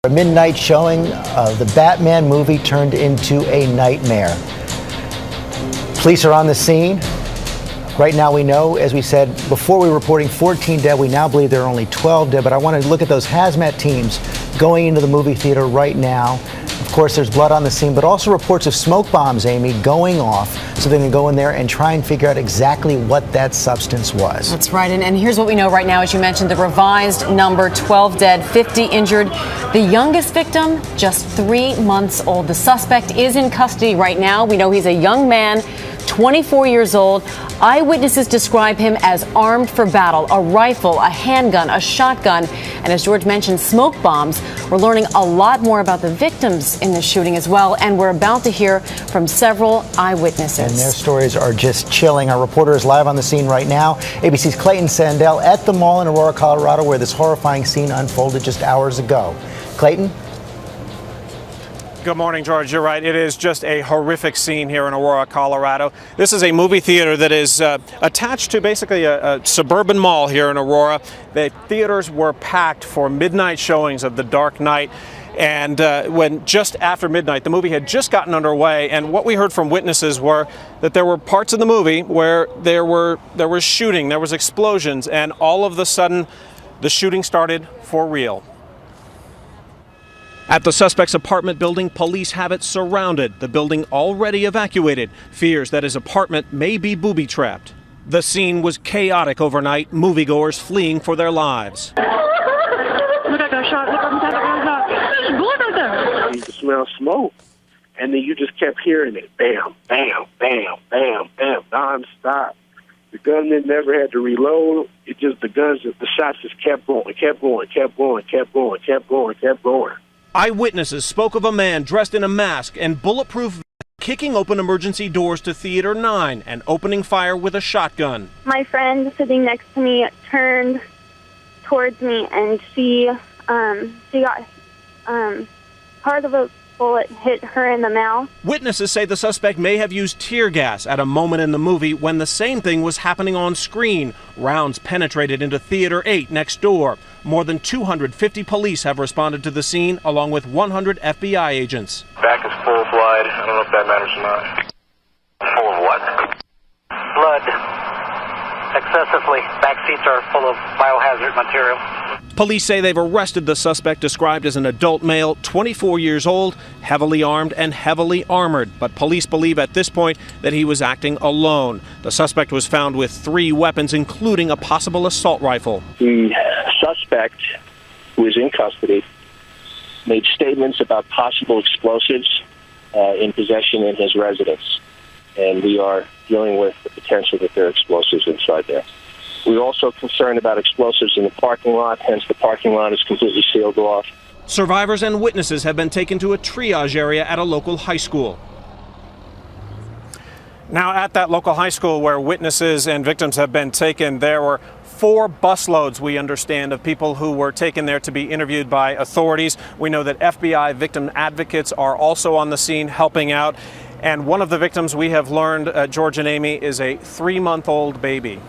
A midnight showing of the Batman movie turned into a nightmare. Police are on the scene. Right now we know, as we said before, we were reporting 14 dead. We now believe there are only 12 dead. But I want to look at those hazmat teams going into the movie theater right now. Of course, there's blood on the scene, but also reports of smoke bombs, Amy, going off. So they're going to go in there and try and figure out exactly what that substance was. That's right. And here's what we know right now. As you mentioned, the revised number, 12 dead, 50 injured. The youngest victim, just 3 months old. The suspect is in custody right now. We know he's a young man, 24 years old. Eyewitnesses describe him as armed for battle, a rifle, a handgun, a shotgun, and as George mentioned, smoke bombs. We're learning a lot more about the victims in the shooting as well, and we're about to hear from several eyewitnesses. And their stories are just chilling. Our reporter is live on the scene right now. ABC's Clayton Sandell at the mall in Aurora, Colorado, where this horrifying scene unfolded just hours ago. Clayton? Good morning, George. You're right. It is just a horrific scene here in Aurora, Colorado. This is a movie theater that is attached to basically a suburban mall here in Aurora. The theaters were packed for midnight showings of The Dark Knight. And when just after midnight, the movie had just gotten underway. And what we heard from witnesses were that there were parts of the movie where there was shooting, there was explosions, and all of a sudden, the shooting started for real. At the suspect's apartment building, police have it surrounded. The building already evacuated. Fears that his apartment may be booby-trapped. The scene was chaotic overnight, moviegoers fleeing for their lives. Look at that shot. Look at that. There's blood right there. You could smell smoke. And then you just kept hearing it. Bam, bam, bam, bam, bam, non-stop. The gunman never had to reload. It just, the shots just kept going, kept going, kept going, kept going, kept going, kept going. Eyewitnesses spoke of a man dressed in a mask and bulletproof vest kicking open emergency doors to Theater 9 and opening fire with a shotgun. My friend sitting next to me turned towards me, and she got part of a bullet hit her in the mouth. Witnesses say the suspect may have used tear gas at a moment in the movie when the same thing was happening on screen. Rounds penetrated into Theater 8 next door. More than 250 police have responded to the scene, along with 100 FBI agents. Back is full of blood. I don't know if that matters or not. Full of what? Blood. Excessively. Back seats are full of biohazard material. Police say they've arrested the suspect, described as an adult male, 24 years old, heavily armed and heavily armored. But police believe at this point that he was acting alone. The suspect was found with 3 weapons, including a possible assault rifle. The suspect, who is in custody, made statements about possible explosives in possession in his residence. And we are dealing with the potential that there are explosives inside there. We're also concerned about explosives in the parking lot, hence the parking lot is completely sealed off. Survivors and witnesses have been taken to a triage area at a local high school. Now, at that local high school where witnesses and victims have been taken, there were 4 busloads, we understand, of people who were taken there to be interviewed by authorities. We know that FBI victim advocates are also on the scene helping out. And one of the victims we have learned, George and Amy, is a 3-month-old baby.